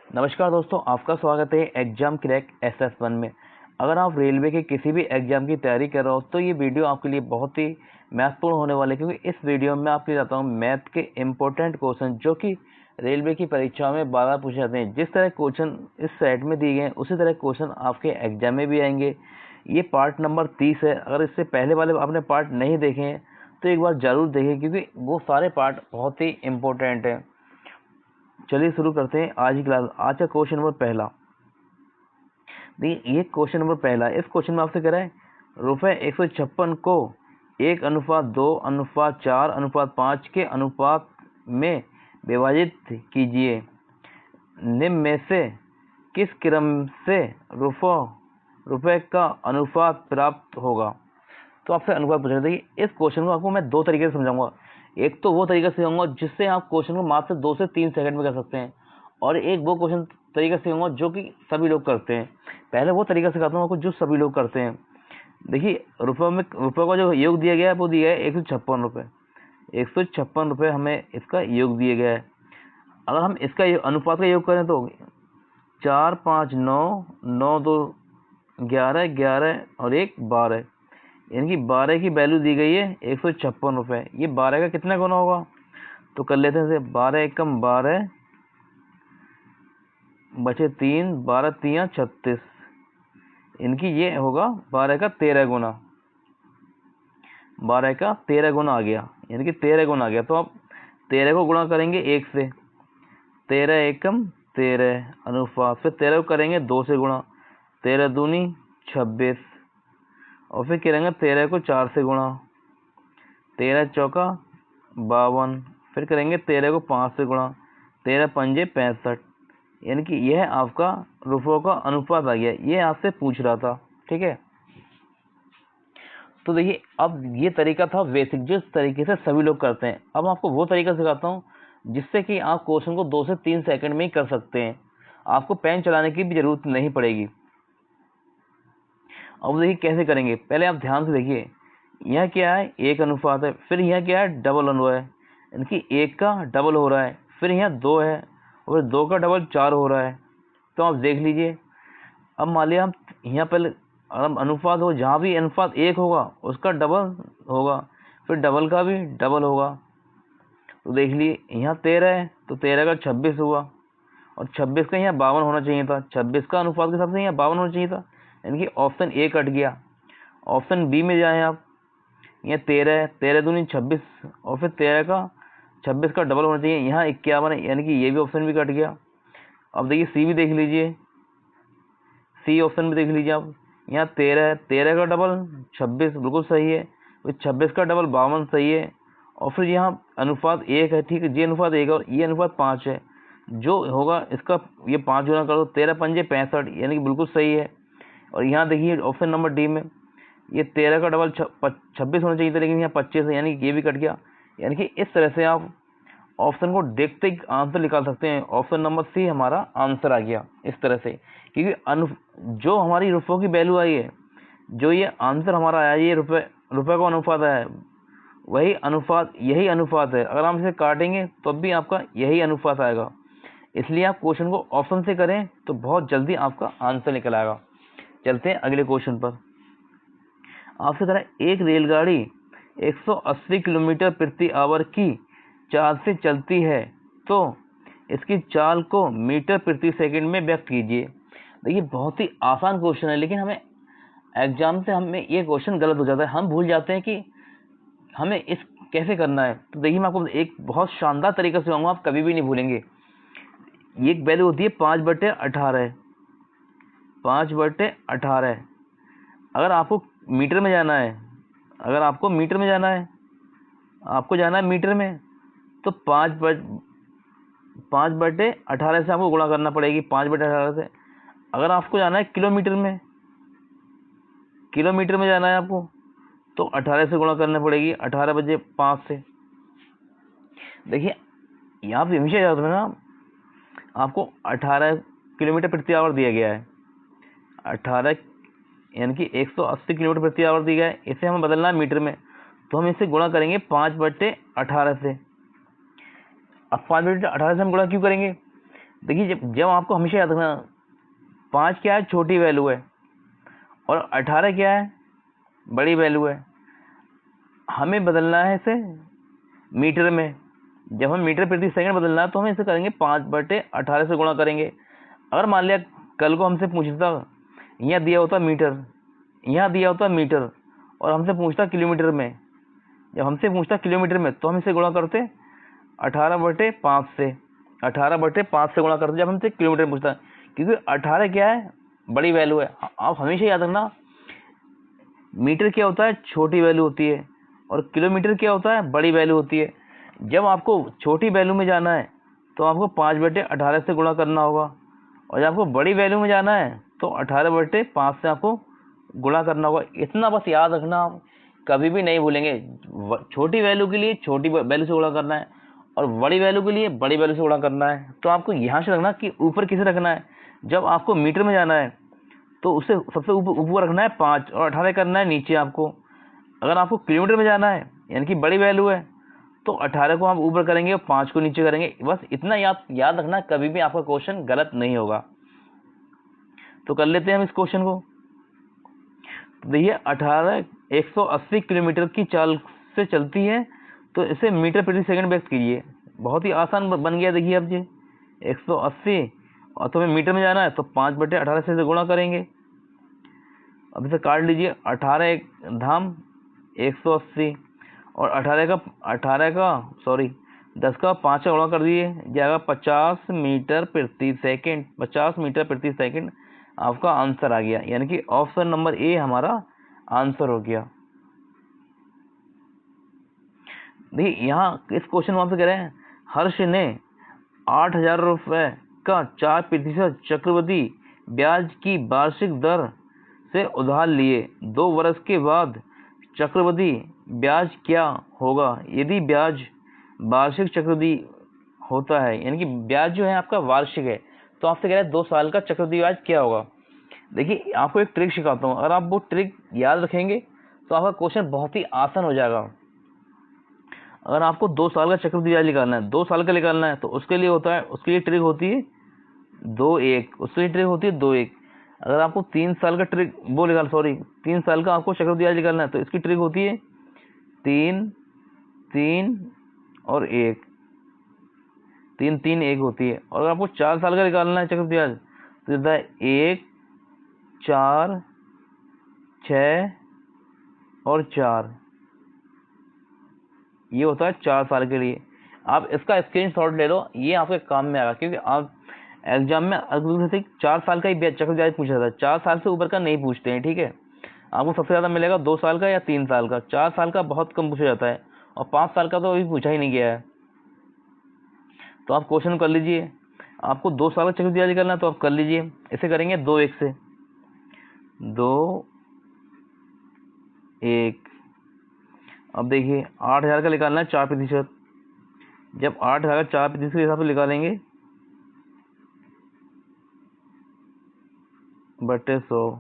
नमस्कार दोस्तों, आपका स्वागत है एग्जाम क्रैक SS1 में। अगर आप रेलवे के किसी भी एग्जाम की तैयारी कर रहे हो तो ये वीडियो आपके लिए बहुत ही महत्वपूर्ण होने वाले, क्योंकि इस वीडियो में आपके जाता हूँ मैथ के इम्पोर्टेंट क्वेश्चन जो कि रेलवे की परीक्षाओं में बार बार पूछे जाते हैं। जिस तरह क्वेश्चन इस सेट में दिए गए हैं उसी तरह क्वेश्चन आपके एग्जाम में भी आएंगे। ये पार्ट नंबर 30 है। अगर इससे पहले वाले आपने पार्ट नहीं देखे हैं तो एक बार जरूर देखें, क्योंकि वो सारे पार्ट बहुत ही इम्पोर्टेंट हैं। चलिए शुरू करते हैं आज की क्लास। आज का क्वेश्चन नंबर पहला, देखिए ये क्वेश्चन नंबर पहला। इस क्वेश्चन में आपसे कह रहा है रुपए 156 को 1:2:4:5 के अनुपात में विभाजित कीजिए। निम्न में से किस क्रम से रुपए का अनुपात प्राप्त होगा। तो आपसे अनुपात पूछ रहे थे। इस क्वेश्चन को आपको मैं दो तरीके से समझाऊंगा। एक तो वो तरीका सिखाऊंगा जिससे आप क्वेश्चन को मात्र 2 से 3 सेकंड में कर सकते हैं, और एक वो क्वेश्चन तरीका सिखाऊंगा जो कि सभी लोग करते हैं। पहले वो तरीका सिखाता हूँ आपको जो सभी लोग करते हैं। देखिए रुपए का जो योग दिया गया है वो दिया है 156 रुपये। 156 रुपये हमें इसका योग दिया गया है। अगर हम इसका अनुपात का योग करें तो 4 5 9 9 2 11 11 और 1 12, यानी कि 12 की वैल्यू दी गई है 156 रुपये। ये 12 का कितना गुना होगा तो कर लेते हैं। 12 एकम 12 बचे 3, 12 3 36, इनकी ये होगा 12 का 13 गुना। 12 का 13 गुना आ गया, यानी कि 13 गुना आ गया। तो आप 13 को गुणा करेंगे 1 से, 13 एकम 13 अनुपात, फिर 13 को करेंगे 2 से गुणा, 13 दूनी 26, और फिर करेंगे 13 को 4 से गुणा, 13 चौका 52, फिर करेंगे 13 को 5 से गुणा, 13 पंजे 65, यानी कि यह आपका रुपयों का अनुपात आ गया। ये आपसे पूछ रहा था, ठीक है। तो देखिए अब ये तरीका था बेसिक, जिस तरीके से सभी लोग करते हैं। अब आपको वो तरीका सिखाता हूँ जिससे कि आप क्वेश्चन को 2 से 3 सेकंड में ही कर सकते हैं। आपको पेन चलाने की भी जरूरत नहीं पड़ेगी। अब देखिए कैसे करेंगे। पहले आप ध्यान से देखिए, यह क्या है, 1 अनुपात है, फिर यह क्या है, डबल अनुपात है, इनकी 1 का डबल हो रहा है, फिर यहाँ 2 है और 2 का डबल 4 हो रहा है। तो आप देख लीजिए। अब मान लिया हम यहाँ पहले अनुपात हो, जहाँ भी अनुपात 1 होगा उसका डबल होगा, फिर डबल का भी डबल होगा। तो देख लिए यहाँ 13 है तो 13 का 26 हुआ, और 26 का यहाँ 52 होना चाहिए था। 26 का अनुपात के हिसाब से यहाँ 52 होना चाहिए था, यानी कि ऑप्शन ए कट गया। ऑप्शन बी में जाए आप, यहाँ 13 है, 13 दूनी 26, और फिर 13 का 26 का डबल होना चाहिए, यहाँ 51 है, यानी कि ये भी ऑप्शन भी कट गया। अब देखिए सी भी देख लीजिए, सी ऑप्शन भी देख लीजिए आप, यहाँ 13 है, 13 का डबल 26 बिल्कुल सही है, फिर 26 का डबल 52 सही है, और फिर यहाँ अनुपात 1 है, ठीक है, ये अनुपात 1 और ये अनुपात 5 है। जो होगा इसका ये 5 गुना कर दो, 13 पंजे 65, यानी कि बिल्कुल सही है। और यहाँ देखिए ऑप्शन नंबर डी में, ये 13 का डबल 26 होना चाहिए था, लेकिन यहाँ 25 है, यानी कि ये भी कट गया। यानी कि इस तरह से आप ऑप्शन को देखते ही आंसर निकाल सकते हैं। ऑप्शन नंबर सी हमारा आंसर आ गया इस तरह से, क्योंकि जो हमारी रुपयों की वैल्यू आई है, जो ये आंसर हमारा आया, ये रुपए का अनुपात आया है, वही अनुपात यही अनुपात है। अगर हम इसे काटेंगे तो भी आपका यही अनुपात आएगा। इसलिए आप क्वेश्चन को ऑप्शन से करें तो बहुत जल्दी आपका आंसर निकल आएगा। चलते हैं अगले क्वेश्चन पर। आपसे कह रहा है एक रेलगाड़ी 180 किलोमीटर प्रति आवर की चाल से चलती है तो इसकी चाल को मीटर प्रति सेकंड में व्यक्त कीजिए। देखिए बहुत ही आसान क्वेश्चन है, लेकिन हमें एग्जाम से हमें ये क्वेश्चन गलत हो जाता है। हम भूल जाते हैं कि हमें इस कैसे करना है। तो देखिए मैं आपको एक बहुत शानदार तरीका से आप कभी भी नहीं भूलेंगे। ये एक वैल्यू होती है 5/18। 5/18। अगर आपको मीटर में जाना है, आपको जाना है मीटर में, तो 5/18 से आपको गुणा करना पड़ेगी। 5/18 से। अगर आपको जाना है किलोमीटर में जाना है आपको, तो 18 से गुणा करना पड़ेगी। 18 बजे 5 से। देखिए यहाँ पे हमेशा याद रखना, आपको 18 किलोमीटर प्रति आवर दिया गया है। 18 यानी कि 180 किलोमीटर प्रति आवर दिया गया है, इसे हमें बदलना है मीटर में, तो हम इसे गुणा करेंगे 5/18 से। अब 5/18 से हम गुणा क्यों करेंगे, देखिए जब आपको हमेशा याद रखना 5 क्या है, छोटी वैल्यू है, और 18 क्या है, बड़ी वैल्यू है। हमें बदलना है इसे मीटर में। जब हम मीटर प्रति सेकंड बदलना है तो हम इसे करेंगे 5/18 से गुणा करेंगे। अगर मान लिया कल को हमसे पूछता, यहाँ दिया होता मीटर, यहाँ दिया होता मीटर, और हमसे पूछता किलोमीटर में, जब हमसे पूछता किलोमीटर में तो हम इसे गुणा करते 18/5 से, 18/5 से गुणा करते जब हमसे किलोमीटर में पूछता, क्योंकि 18 क्या है, बड़ी वैल्यू है। आप हमेशा याद रखना मीटर क्या होता है, छोटी वैल्यू होती है, और किलोमीटर क्या होता है, बड़ी वैल्यू होती है। जब आपको छोटी वैल्यू में जाना है तो आपको 5/18 से गुणा करना होगा, और जब आपको बड़ी वैल्यू में जाना है तो 18/5 से आपको गुणा करना होगा। इतना बस याद रखना, आप कभी भी नहीं भूलेंगे। छोटी वैल्यू के लिए छोटी वैल्यू से गुणा करना है, और बड़ी वैल्यू के लिए बड़ी वैल्यू से गुणा करना है। तो आपको यहाँ से रखना कि ऊपर किसे रखना है। जब आपको मीटर में जाना है तो उससे सबसे ऊपर रखना है 5, और 18 करना है नीचे आपको। अगर आपको किलोमीटर में जाना है यानी कि बड़ी वैल्यू है तो 18 को आप ऊपर करेंगे और 5 को नीचे करेंगे। बस इतना याद रखना, कभी भी आपका क्वेश्चन गलत नहीं होगा। तो कर लेते हैं हम इस क्वेश्चन को। तो देखिए 18 180 किलोमीटर की चाल से चलती है, तो इसे मीटर प्रति सेकंड व्यक्त कीजिए। बहुत ही आसान बन गया। देखिए अब ये 180, और तुम्हें मीटर में जाना है तो 5/18 से गुणा करेंगे। अब इसे काट लीजिए, 18 एक धाम 180, और 10 का 5 का गुणा कर दिए, जाएगा 50 मीटर प्रति सेकंड। 50 मीटर प्रति सेकंड आपका आंसर आ गया, यानी कि ऑप्शन नंबर ए हमारा आंसर हो गया। देखिए यहाँ इस क्वेश्चन में आपसे कह रहे हैं, हर्ष ने 8,000 रुपये का 4% चक्रवृद्धि ब्याज की वार्षिक दर से उधार लिए। 2 वर्ष के बाद चक्रवृद्धि ब्याज क्या होगा यदि ब्याज वार्षिक चक्रवृद्धि होता है, यानी कि ब्याज जो है आपका वार्षिक है। तो आपसे कह रहा है 2 साल का चक्रवृद्धि ब्याज क्या होगा। देखिए आपको एक ट्रिक सिखाता हूँ, अगर आप वो ट्रिक याद रखेंगे तो आपका क्वेश्चन बहुत ही आसान हो जाएगा। अगर आपको 2 साल का चक्रवृद्धि ब्याज निकालना है, 2 साल का निकालना है, तो उसके लिए होता है, उसके लिए ट्रिक होती है 2-1, उसके लिए ट्रिक होती है 2-1। अगर आपको 3 साल का 3 साल का आपको चक्रवृद्धि ब्याज निकालना है तो इसकी ट्रिक होती है 3-3 और 1, 3-3-1 होती है। और अगर आपको 4 साल का निकालना है चक्रवृद्धि ब्याज तो होता है 1 4 6 और 4, ये होता है 4 साल के लिए। आप इसका स्क्रीनशॉट ले लो, ये आपके काम में आएगा, क्योंकि आप एग्जाम में अगर 4 साल का ही चक्रवृद्धि ब्याज पूछा जाता है, 4 साल से ऊपर का नहीं पूछते हैं। ठीक है, आपको सबसे ज़्यादा मिलेगा 2 साल का या 3 साल का। 4 साल का बहुत कम पूछा जाता है, और 5 साल का तो अभी पूछा ही नहीं गया है। तो आप क्वेश्चन कर लीजिए, आपको 2 साल का चक्रवृद्धि ब्याज निकालना है तो आप कर लीजिए। इसे करेंगे 2-1 से, 2-1। अब देखिए 8,000 का निकालना है 4%। जब 8,000 का 4% के हिसाब से निकालेंगे बटे 100,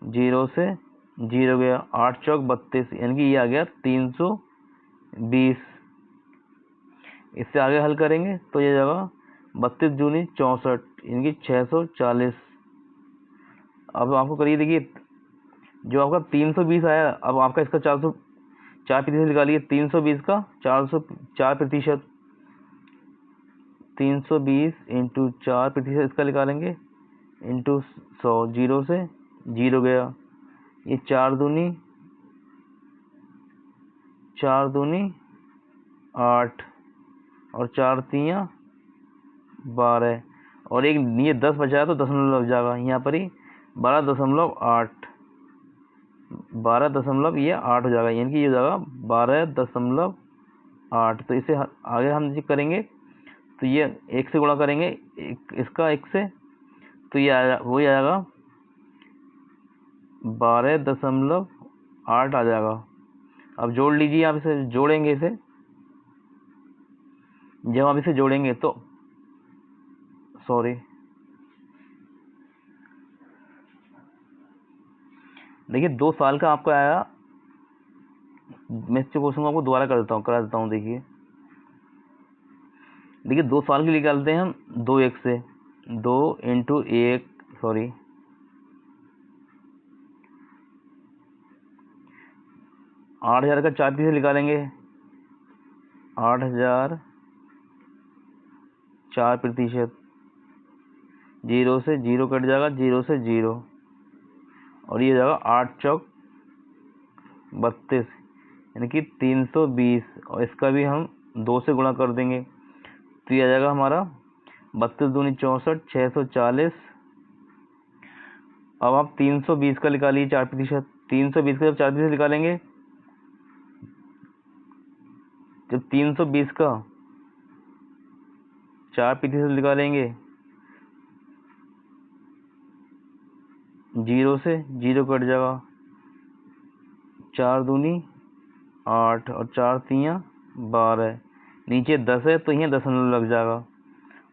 0 से 0 गया, 8 चौक 32, यानी कि ये आ गया 320। इससे आगे हल करेंगे तो ये जगह 32 दूनी 64, यानी कि 640। अब आपको करिए, देखिए जो आपका 320 आया, अब आपका इसका 4% निकालिए। 320 का 4% 320 इंटू 4% इसका निकालेंगे, इंटू 100, 0 से 0 गया, ये 4 दूनी 8, और 4 तियाँ 12, और एक ये 10 बचा तो दशमलव लग जाएगा यहाँ पर ही, 12.8, 12 ये 8 हो जाएगा, यानी कि ये हो जाएगा 12.8। तो इसे आगे हम जी करेंगे तो ये 1 से गुणा करेंगे, इसका 1 से, तो ये आएगा, वही आएगा 12.8 आ जाएगा। अब जोड़ लीजिए, आप इसे जोड़ेंगे, इसे जब आप इसे जोड़ेंगे तो देखिए 2 साल का आपको आया। मैं इस क्वेश्चन को आपको दोबारा करा देता हूँ। देखिए देखिए 2 साल के निकालते हैं हम 2 1 से, 2 इंटू 1 सॉरी 8,000 का 4 से निकालेंगे, 8,000 4%, 0 से 0 कट जाएगा, 0 से 0, और ये जाएगा 8 चौक 32 यानी कि 320, और इसका भी हम 2 से गुणा कर देंगे तो ये आ जाएगा हमारा 32 दूनी 64, 640। अब आप 320 का निकालिए 4%, 320 का जब 4% निकालेंगे, जब 320 का 4% निकालेंगे, 0 से 0 कट जाएगा, 4 दूनी 8 और 4 तियाँ 12, नीचे 10 है तो यहाँ दशमलव लग जाएगा,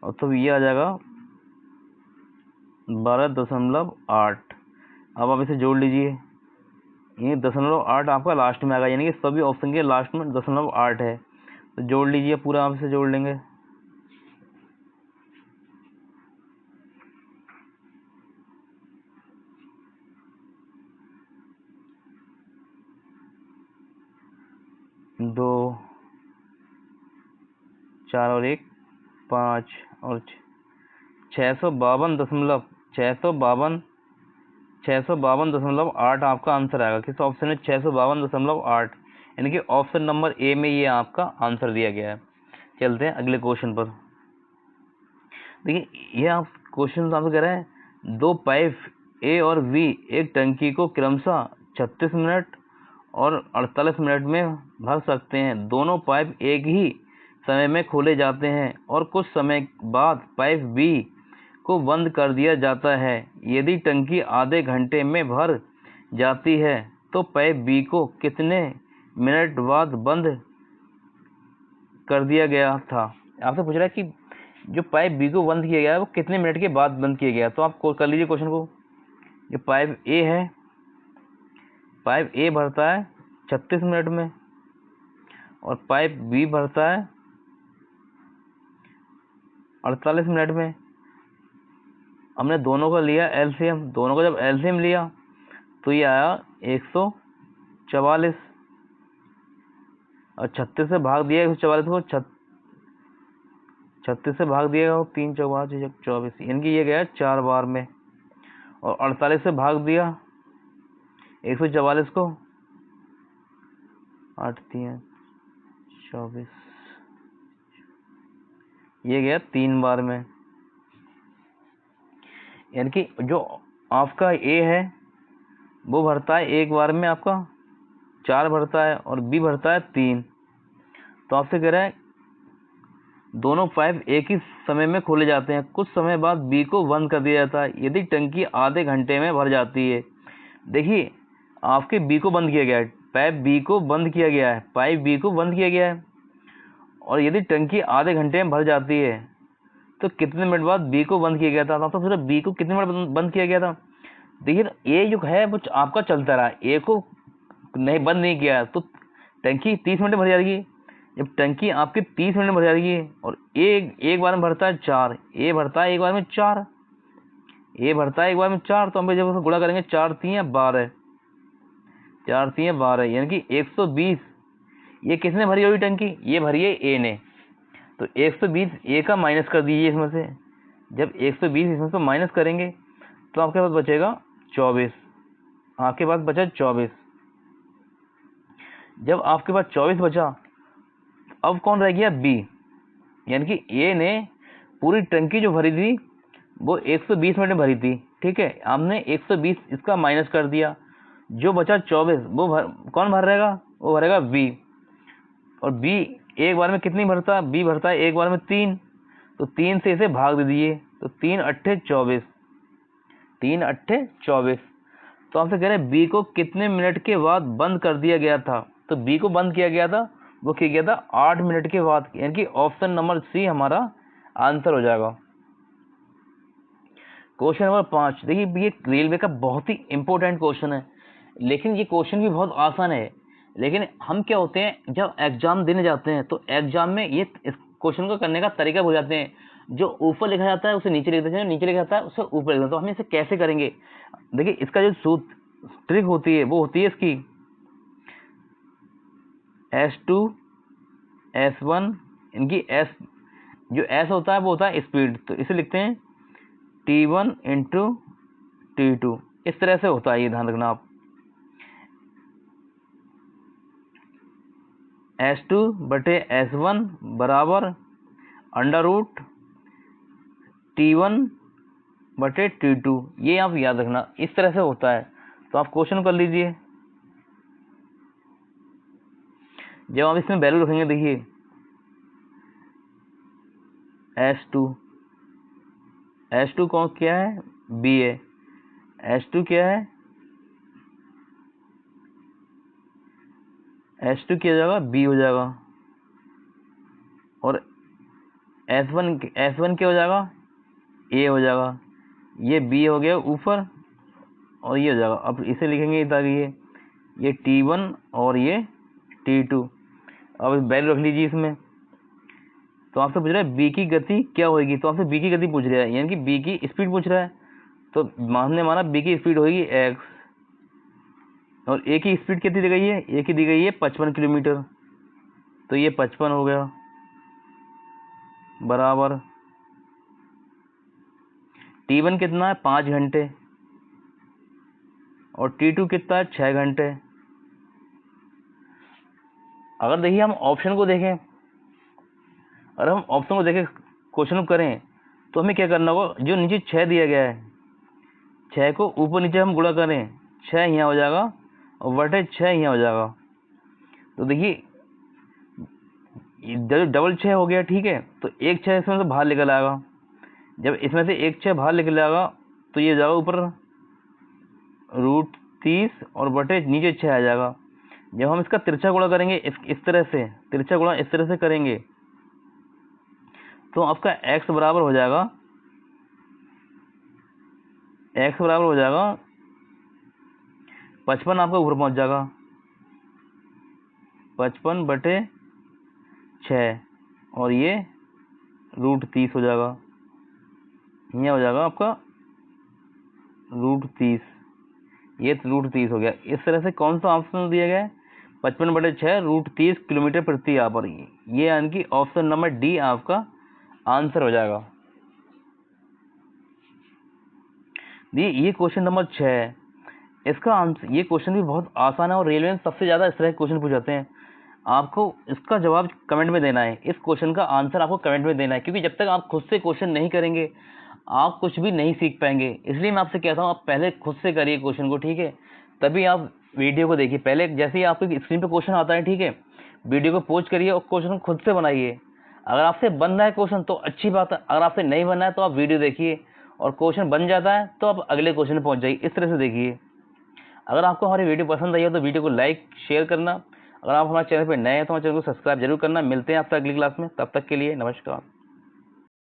और तो ये आ जाएगा 12.8। अब आप इसे जोड़ लीजिए, ये 0.8 आपका लास्ट में आएगा, यानी कि सभी ऑप्शन के लास्ट में 0.8 है, तो जोड़ लीजिए पूरा, आप इसे जोड़ लेंगे। दो 4 और 1 5 और 652.8 आपका आंसर आएगा। किस ऑप्शन में? 652.8, यानी कि ऑप्शन नंबर ए में ये आपका आंसर दिया गया है। चलते हैं अगले क्वेश्चन पर। देखिए ये आप क्वेश्चन आपसे कह रहे हैं 2 पाइप ए और बी एक टंकी को क्रमशः 36 मिनट और 48 मिनट में भर सकते हैं। दोनों पाइप एक ही समय में खोले जाते हैं और कुछ समय बाद पाइप बी को बंद कर दिया जाता है। यदि टंकी आधे घंटे में भर जाती है तो पाइप बी को कितने मिनट बाद बंद कर दिया गया था? आपसे पूछ रहा है कि जो पाइप बी को बंद किया गया है वो कितने मिनट के बाद बंद किया गया। तो आप कर लीजिए क्वेश्चन को। ये पाइप ए है, पाइप ए भरता है 36 मिनट में और पाइप बी भरता है 48 मिनट में। हमने दोनों का लिया एलसीएम, दोनों का जब एलसीएम लिया तो ये आया 144 और 36 से भाग दिया 144 को, 36 से भाग दिया 3 4 24, यानी कि ये गया 4 बार में। और 48 से भाग दिया 144 को, 8 3 24, ये गया 3 बार में। यानी कि जो आपका ए है वो भरता है एक बार में आपका 4 भरता है और बी भरता है 3। तो आपसे कह रहा है दोनों पाइप एक ही समय में खोले जाते हैं, कुछ समय बाद बी को बंद कर दिया जाता है यदि टंकी आधे घंटे में भर जाती है। देखिए आपके बी को बंद किया गया है, पाइप बी को बंद किया गया है, पाइप बी को बंद किया गया है, और यदि टंकी आधे घंटे में भर जाती है तो कितने मिनट बाद बी को बंद किया गया था? तो फिर बी को कितने मिनट बंद किया गया था? देखिए ए जो है वो आपका चलता रहा, ए को नहीं बंद नहीं किया तो टंकी 30 मिनट में भर जाएगी। जब टंकी आपकी 30 मिनट में भर जाएगी और एक बार में भरता है 4, ए भरता है एक बार में 4, ए भरता है एक बार में 4, तो हम जब उसको गुणा करेंगे 4 3 12, 4 3 12, यानी कि 120 ये किसने भरी होगी टंकी? ये भरी है ए ने। तो 120 ए का माइनस कर दीजिए इसमें से। जब 120 इसमें से माइनस करेंगे तो आपके पास बचेगा 24, आपके पास बचा 24। जब आपके पास 24 बचा, अब कौन रह गया? बी। यानी कि ए ने पूरी टंकी जो भरी थी वो 120 मिनट में भरी थी, ठीक है, हमने 120 इसका माइनस कर दिया, जो बचा 24 वो कौन भर रहेगा? वो भरेगा बी। और बी एक बार में कितनी भरता है? बी भरता है एक बार में 3, तो 3 से इसे भाग दे दिए, तो 3 8 24, 3 8 24। तो आपसे कह रहे हैं बी को कितने मिनट के बाद बंद कर दिया गया था? तो बी को बंद किया गया था, वो किया गया था 8 मिनट के बाद, यानी कि ऑप्शन नंबर सी हमारा आंसर हो जाएगा। क्वेश्चन नंबर 5, देखिए ये रेलवे का बहुत ही इंपॉर्टेंट क्वेश्चन है, लेकिन ये क्वेश्चन भी बहुत आसान है। लेकिन हम क्या होते हैं जब एग्जाम देने जाते हैं तो एग्जाम में ये क्वेश्चन को करने का तरीका भूल जाते हैं। जो ऊपर लिखा जाता है उसे नीचे लिख देते हैं, जो नीचे लिखा जाता है उसे ऊपर लिख देते हैं। तो हम इसे कैसे करेंगे? देखिए इसका जो सूत्र ट्रिक होती है वो होती है इसकी S2 S1, इनकी S, जो S होता है वो होता है स्पीड, तो इसे लिखते हैं T1 इंटू T2। इस तरह से होता है, ये ध्यान रखना आप। S2 बटे S1 बराबर अंडर रूट T1 बटे T2, ये आप याद रखना, इस तरह से होता है। तो आप क्वेश्चन कर लीजिए। जब आप इसमें वैल्यू रखेंगे, देखिए S2 कौन क्या है? B है। S2 क्या है? S2 क्या हो जाएगा? B हो जाएगा। और S1 क्या हो जाएगा? A हो जाएगा। ये B हो गया ऊपर और ये हो जाएगा। अब इसे लिखेंगे ताकि ये T1 और ये T2। अब वैल्यू रख लीजिए इसमें। तो आपसे पूछ रहा है B की गति क्या होगी, तो आपसे B की गति पूछ रहा है, यानी कि B की स्पीड पूछ रहा है। तो हमने माना B की स्पीड होगी x, और A की स्पीड कितनी दी गई है? A की दी गई है 55 किलोमीटर, तो ये 55 हो गया बराबर T1 कितना है? 5 घंटे, और T2 कितना है? 6 घंटे। अगर देखिए हम ऑप्शन को देखें, अगर हम ऑप्शन को देखें क्वेश्चन को करें, तो हमें क्या करना होगा? जो नीचे 6 दिया गया है, 6 को ऊपर नीचे हम गुणा करें, 6 यहाँ हो जाएगा और बटे 6 यहाँ हो जाएगा। तो देखिए जब डबल 6 हो गया, ठीक है, तो एक 6 इसमें से बाहर निकल आएगा। जब इसमें से एक 6 बाहर निकल आएगा तो ये जाएगा ऊपर रूट 30 और बटे नीचे 6 आ जाएगा। जब हम इसका तिरछा गुणा करेंगे इस तरह से, तिरछा गुणा इस तरह से करेंगे, तो आपका x बराबर हो जाएगा, x बराबर हो जाएगा 55, आपका ऊपर पहुंच जाएगा 55 बटे 6, और ये रूट 30 हो जाएगा। ये हो जाएगा आपका रूट 30, ये रूट 30 हो गया। इस तरह से कौन सा ऑप्शन दिया गया है? 55 बटे 6 रूट 30 किलोमीटर प्रति आवर। ये यानी कि ऑप्शन नंबर डी आपका आंसर हो जाएगा। ये क्वेश्चन नंबर 6 है। इसका आंसर, ये क्वेश्चन भी बहुत आसान है और रेलवे में सबसे ज़्यादा इस तरह के क्वेश्चन पूछ जाते हैं। आपको इसका जवाब कमेंट में देना है, इस क्वेश्चन का आंसर आपको कमेंट में देना है, क्योंकि जब तक आप खुद से क्वेश्चन नहीं करेंगे आप कुछ भी नहीं सीख पाएंगे। इसलिए मैं आपसे कहता हूँ आप पहले खुद से करिए क्वेश्चन को, ठीक है, तभी आप वीडियो को देखिए। पहले जैसे ही आपकी स्क्रीन पे क्वेश्चन आता है, ठीक है, वीडियो को पॉज करिए और क्वेश्चन खुद से बनाइए। अगर आपसे बन रहा है क्वेश्चन तो अच्छी बात है, अगर आपसे नहीं बन रहा है तो आप वीडियो देखिए, और क्वेश्चन बन जाता है तो आप अगले क्वेश्चन में पहुंच जाइए। इस तरह से देखिए। अगर आपको हमारी वीडियो पसंद आई हो तो वीडियो को लाइक शेयर करना। अगर आप हमारे चैनल पर नए हैं तो हमारे चैनल को सब्सक्राइब जरूर करना। मिलते हैं आपसे अगली क्लास में, तब तक के लिए नमस्कार।